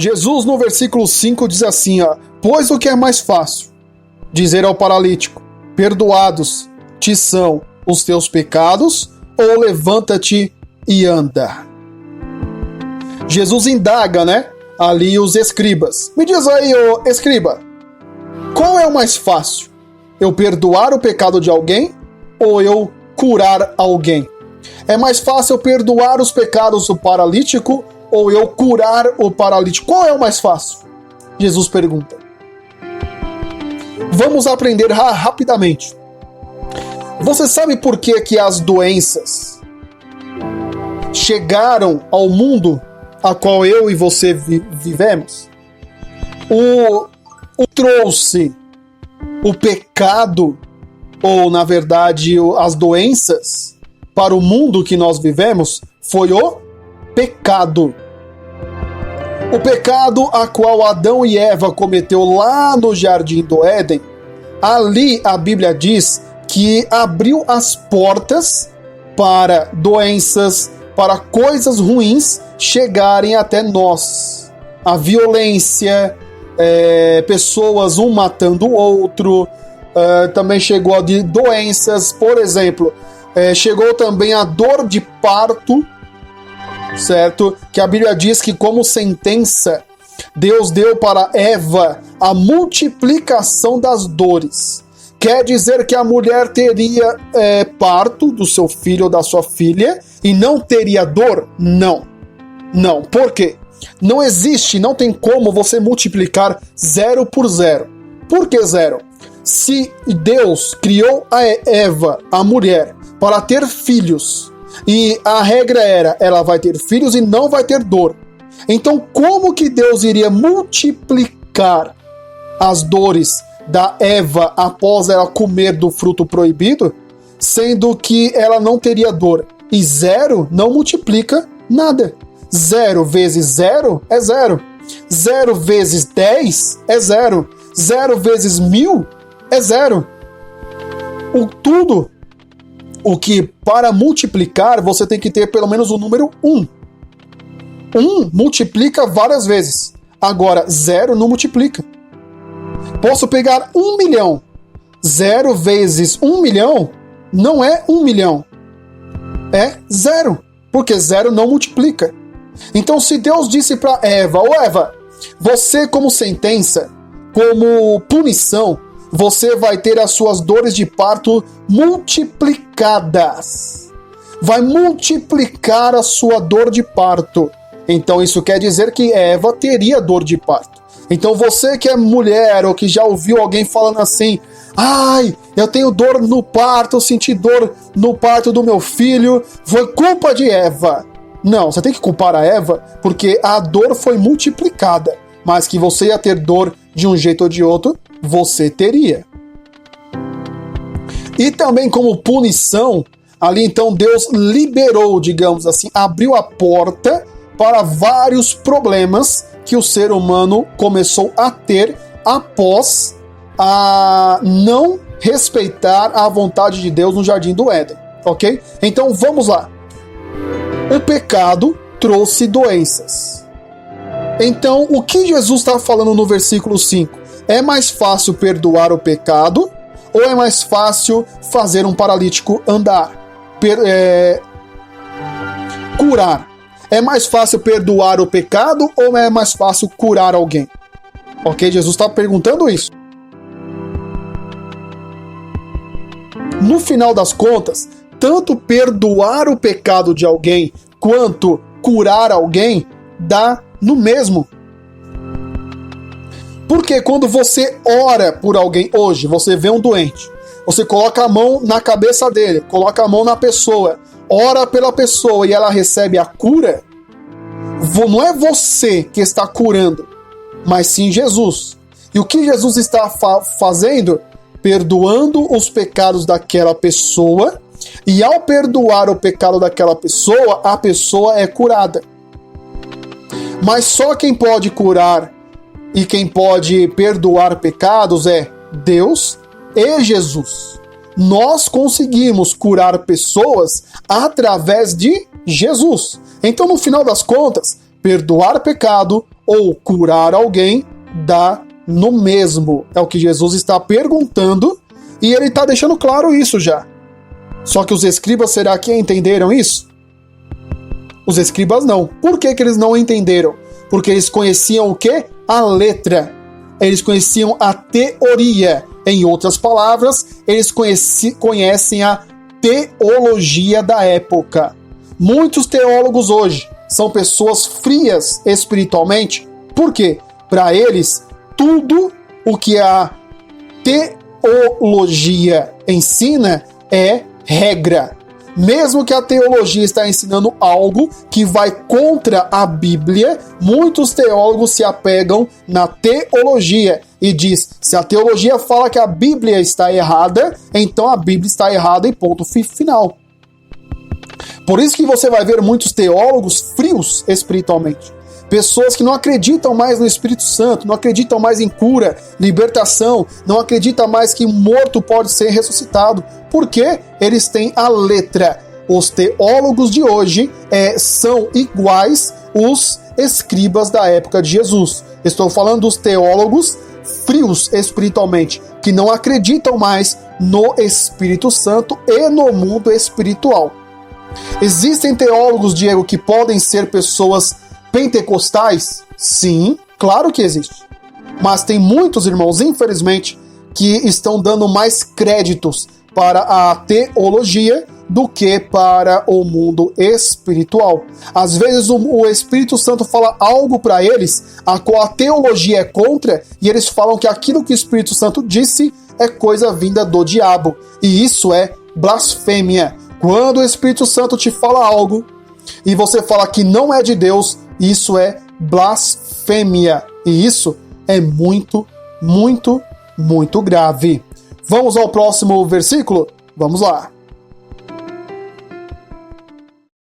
Jesus no versículo 5 diz assim, ó, pois o que é mais fácil? Dizer ao paralítico, perdoados te são os teus pecados, ou levanta-te e anda? Jesus indaga, né, ali os escribas. Me diz aí, ô escriba, qual é o mais fácil? Eu perdoar o pecado de alguém ou eu curar alguém? É mais fácil eu perdoar os pecados do paralítico ou eu curar o paralítico? Qual é o mais fácil? Jesus pergunta. Vamos aprender rapidamente. Você sabe por que as doenças chegaram ao mundo a qual eu e você vivemos? O trouxe o pecado, ou na verdade as doenças, para o mundo que nós vivemos, foi o pecado. O pecado a qual Adão e Eva cometeu lá no Jardim do Éden, ali a Bíblia diz que abriu as portas para doenças, para coisas ruins chegarem até nós. A violência, pessoas um matando o outro, também chegou a doenças, por exemplo, chegou também a dor de parto, certo? Que a Bíblia diz que como sentença, Deus deu para Eva a multiplicação das dores. Quer dizer que a mulher teria parto do seu filho ou da sua filha e não teria dor? Não. Não. Por quê? Não existe, não tem como você multiplicar 0 por 0. Por que 0? Se Deus criou a Eva, a mulher, para ter filhos, e a regra era, ela vai ter filhos e não vai ter dor. Então, como que Deus iria multiplicar as dores da Eva após ela comer do fruto proibido, sendo que ela não teria dor? E 0 não multiplica nada. 0 vezes 0 é 0. 0 vezes 10 é 0. 0 vezes 1000 é 0. O que para multiplicar você tem que ter pelo menos o número 1. 1 multiplica várias vezes. Agora 0 não multiplica. Posso pegar 1 milhão. 0 vezes 1 milhão não é 1 milhão. É 0. Porque 0 não multiplica. Então, se Deus disse para Eva, ô Eva, você como sentença, como punição, você vai ter as suas dores de parto multiplicadas. Vai multiplicar a sua dor de parto. Então, isso quer dizer que Eva teria dor de parto. Então, você que é mulher ou que já ouviu alguém falando assim, ai, eu tenho dor no parto, eu senti dor no parto do meu filho, foi culpa de Eva. Não, você tem que culpar a Eva porque a dor foi multiplicada, mas que você ia ter dor de um jeito ou de outro, você teria. E também como punição, ali então Deus liberou, digamos assim, abriu a porta para vários problemas que o ser humano começou a ter após a não respeitar a vontade de Deus no Jardim do Éden, ok? Então vamos lá. O pecado trouxe doenças. Então, o que Jesus está falando no versículo 5? É mais fácil perdoar o pecado ou é mais fácil fazer um paralítico andar? Curar. É mais fácil perdoar o pecado ou é mais fácil curar alguém? Ok? Jesus está perguntando isso. No final das contas, tanto perdoar o pecado de alguém quanto curar alguém dá no mesmo. Porque quando você ora por alguém hoje, você vê um doente, você coloca a mão na cabeça dele, coloca a mão na pessoa, ora pela pessoa e ela recebe a cura, não é você que está curando, mas sim Jesus. E o que Jesus está fazendo? Perdoando os pecados daquela pessoa. E ao perdoar o pecado daquela pessoa, a pessoa é curada. Mas só quem pode curar e quem pode perdoar pecados é Deus e Jesus. Nós conseguimos curar pessoas através de Jesus. Então, no final das contas, perdoar pecado ou curar alguém, dá no mesmo. É o que Jesus está perguntando e ele está deixando claro isso já. Só que os escribas, será que entenderam isso? Os escribas não. Por que eles não entenderam? Porque eles conheciam o quê? A letra. Eles conheciam a teoria. Em outras palavras, eles conhecem a teologia da época. Muitos teólogos hoje são pessoas frias espiritualmente. Por quê? Para eles, tudo o que a teologia ensina é regra. Mesmo que a teologia está ensinando algo que vai contra a Bíblia, muitos teólogos se apegam na teologia e diz, se a teologia fala que a Bíblia está errada, então a Bíblia está errada e ponto final. Por isso que você vai ver muitos teólogos frios espiritualmente. Pessoas que não acreditam mais no Espírito Santo, não acreditam mais em cura, libertação, não acreditam mais que um morto pode ser ressuscitado, porque eles têm a letra. Os teólogos de hoje são iguais os escribas da época de Jesus. Estou falando dos teólogos frios espiritualmente, que não acreditam mais no Espírito Santo e no mundo espiritual. Existem teólogos, Diego, que podem ser pessoas pentecostais? Sim, claro que existe. Mas tem muitos irmãos, infelizmente, que estão dando mais créditos para a teologia do que para o mundo espiritual. Às vezes o Espírito Santo fala algo para eles, a qual a teologia é contra, e eles falam que aquilo que o Espírito Santo disse é coisa vinda do diabo. E isso é blasfêmia. Quando o Espírito Santo te fala algo e você fala que não é de Deus, isso é blasfêmia. E isso é muito, muito, muito grave. Vamos ao próximo versículo? Vamos lá.